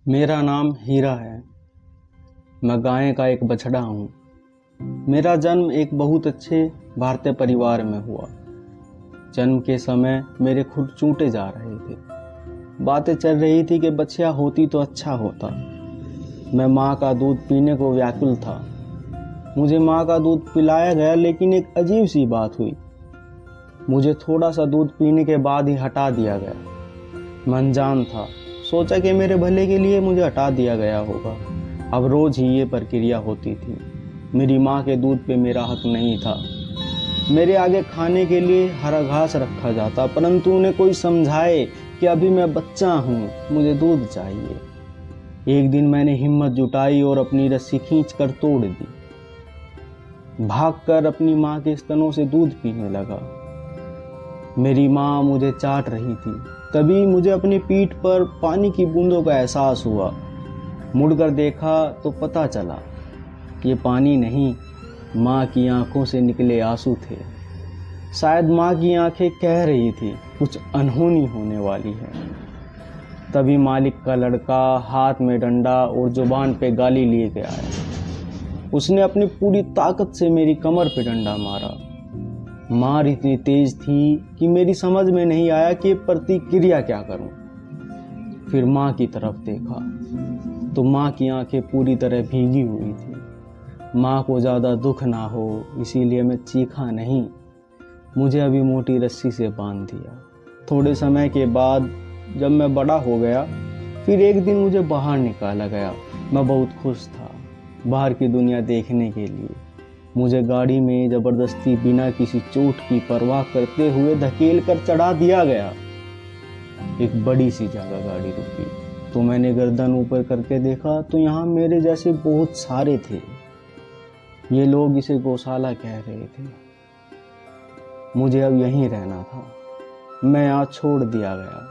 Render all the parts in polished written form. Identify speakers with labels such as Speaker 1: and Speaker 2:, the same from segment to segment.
Speaker 1: मेरा नाम हीरा है। मैं गाय का एक बछड़ा हूँ। मेरा जन्म एक बहुत अच्छे भारतीय परिवार में हुआ। जन्म के समय मेरे खुर चूटे जा रहे थे। बातें चल रही थी कि बच्चिया होती तो अच्छा होता। मैं माँ का दूध पीने को व्याकुल था। मुझे माँ का दूध पिलाया गया, लेकिन एक अजीब सी बात हुई। मुझे थोड़ा सा दूध पीने के बाद ही हटा दिया गया। मैं अनजान था, सोचा कि मेरे भले के लिए मुझे हटा दिया गया होगा। अब रोज ही ये प्रक्रिया होती थी। मेरी माँ के दूध पे मेरा हक नहीं था। मेरे आगे खाने के लिए हरा घास रखा जाता, परंतु उन्हें कोई समझाए कि अभी मैं बच्चा हूँ, मुझे दूध चाहिए। एक दिन मैंने हिम्मत जुटाई और अपनी रस्सी खींचकर तोड़ दी। भागकर अपनी माँ के स्तनों से दूध पीने लगा। मेरी माँ मुझे चाट रही थी। तभी मुझे अपनी पीठ पर पानी की बूंदों का एहसास हुआ। मुड़कर देखा तो पता चला ये पानी नहीं, माँ की आंखों से निकले आंसू थे। शायद माँ की आंखें कह रही थी कुछ अनहोनी होने वाली है। तभी मालिक का लड़का हाथ में डंडा और जुबान पे गाली लिए के आया। उसने अपनी पूरी ताकत से मेरी कमर पे डंडा मारा। मार इतनी तेज थी कि मेरी समझ में नहीं आया कि प्रतिक्रिया क्या करूं। फिर माँ की तरफ देखा तो माँ की आंखें पूरी तरह भीगी हुई थी। माँ को ज़्यादा दुख ना हो इसीलिए मैं चीखा नहीं। मुझे अभी मोटी रस्सी से बांध दिया। थोड़े समय के बाद जब मैं बड़ा हो गया, फिर एक दिन मुझे बाहर निकाला गया। मैं बहुत खुश था बाहर की दुनिया देखने के लिए। मुझे गाड़ी में जबरदस्ती बिना किसी चोट की परवाह करते हुए धकेल कर चढ़ा दिया गया। एक बड़ी सी जगह गाड़ी रुकी तो मैंने गर्दन ऊपर करके देखा तो यहाँ मेरे जैसे बहुत सारे थे। ये लोग इसे गौशाला कह रहे थे। मुझे अब यहीं रहना था। मैं यहाँ छोड़ दिया गया।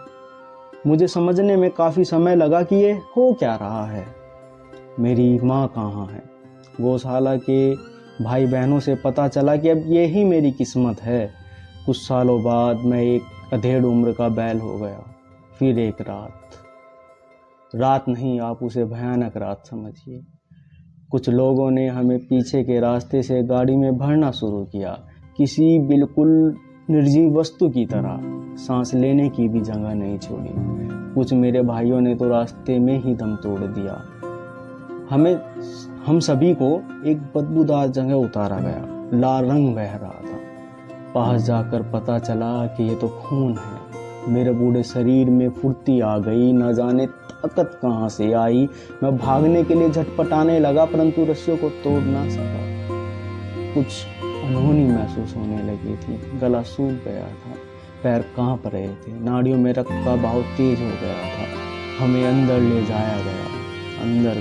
Speaker 1: मुझे समझने में काफी समय लगा कि ये हो क्या रहा है। मेरी माँ कहाँ है। गौशाला के भाई बहनों से पता चला कि अब यही मेरी किस्मत है। कुछ सालों बाद मैं एक अधेड़ उम्र का बैल हो गया। फिर एक रात नहीं, आप उसे भयानक रात समझिए। कुछ लोगों ने हमें पीछे के रास्ते से गाड़ी में भरना शुरू किया, किसी बिल्कुल निर्जीव वस्तु की तरह। सांस लेने की भी जगह नहीं छोड़ी। कुछ मेरे भाइयों ने तो रास्ते में ही दम तोड़ दिया। हम सभी को एक बदबूदार जगह उतारा गया। लाल रंग बह रहा था। पास जाकर पता चला कि ये तो खून है। मेरे बूढ़े शरीर में फुर्ती आ गई, न जाने ताकत कहाँ से आई। मैं भागने के लिए झटपटाने लगा, परंतु रस्सियों को तोड़ ना सका। कुछ अनहोनी महसूस होने लगी थी। गला सूख गया था, पैर कांप रहे थे, नाड़ियों में रक्त का बहाव तेज हो गया था। हमें अंदर ले जाया गया। अंदर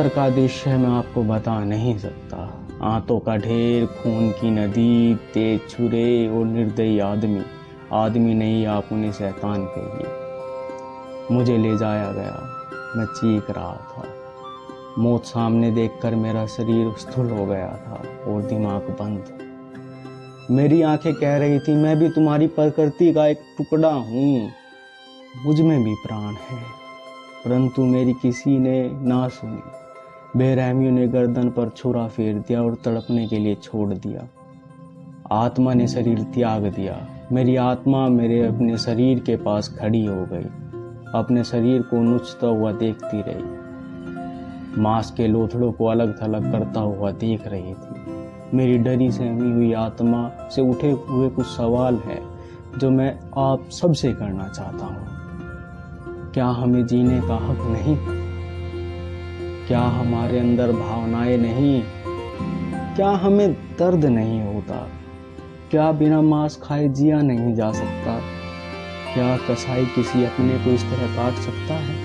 Speaker 1: का दृश्य मैं आपको बता नहीं सकता। आंतों का ढेर, खून की नदी, तेज छुरे और निर्दयी आदमी नहीं, आप उन्हें शैतान कहिए। मुझे ले जाया गया। मैं चीख रहा था। मौत सामने देखकर मेरा शरीर स्थूल हो गया था और दिमाग बंद। मेरी आंखें कह रही थी मैं भी तुम्हारी प्रकृति का एक टुकड़ा हूँ, मुझ में भी प्राण है। परंतु मेरी किसी ने ना सुनी। बेरहमियों ने गर्दन पर छुरा फेर दिया और तड़पने के लिए छोड़ दिया। आत्मा ने शरीर त्याग दिया। मेरी आत्मा मेरे अपने शरीर के पास खड़ी हो गई, अपने शरीर को नुचता हुआ देखती रही। मांस के लोथड़ों को अलग थलग करता हुआ देख रही थी। मेरी डरी सहमी हुई आत्मा से उठे हुए कुछ सवाल है जो मैं आप सबसे करना चाहता हूँ। क्या हमें जीने का हक नहीं? क्या हमारे अंदर भावनाएं नहीं? क्या हमें दर्द नहीं होता? क्या बिना मांस खाए जिया नहीं जा सकता? क्या कसाई किसी अपने को इस तरह काट सकता है?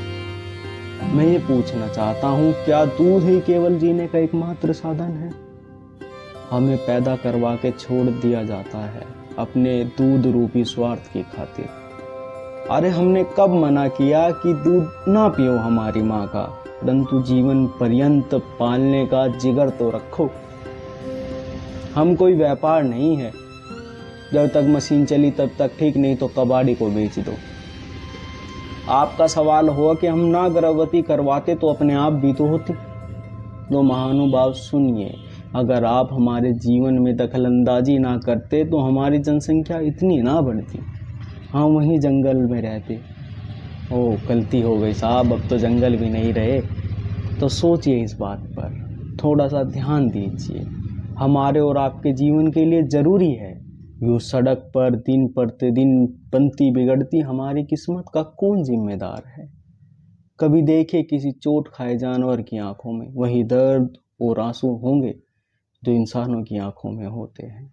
Speaker 1: मैं ये पूछना चाहता हूँ, क्या दूध ही केवल जीने का एकमात्र साधन है? हमें पैदा करवा के छोड़ दिया जाता है अपने दूध रूपी स्वार्थ की खातिर। अरे हमने कब मना किया कि दूध ना पियो हमारी माँ का, परंतु जीवन पर्यंत पालने का जिगर तो रखो। हम कोई व्यापार नहीं है। जब तक मशीन चली तब तक ठीक, नहीं तो कबाड़ी को बेच दो। आपका सवाल हुआ कि हम ना गर्भवती करवाते तो अपने आप भी तो होती। तो महानुभाव सुनिए, अगर आप हमारे जीवन में दखलंदाजी ना करते तो हमारी जनसंख्या इतनी ना बढ़ती, हम वहीं जंगल में रहते। ओह, गलती हो गई साहब, अब तो जंगल भी नहीं रहे। तो सोचिए इस बात पर, थोड़ा सा ध्यान दीजिए। हमारे और आपके जीवन के लिए ज़रूरी है। यूँ सड़क पर दिन प्रतिदिन बनती बिगड़ती हमारी किस्मत का कौन जिम्मेदार है? कभी देखे किसी चोट खाए जानवर की आंखों में वही दर्द और आंसू होंगे जो इंसानों की आंखों में होते हैं।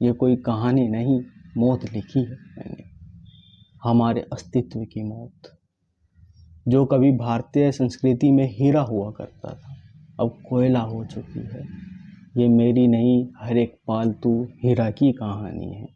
Speaker 1: ये कोई कहानी नहीं, मौत लिखी है मैंने, हमारे अस्तित्व की मौत। जो कभी भारतीय संस्कृति में हीरा हुआ करता था, अब कोयला हो चुकी है। ये मेरी नहीं, हर एक पालतू हीरा की कहानी है।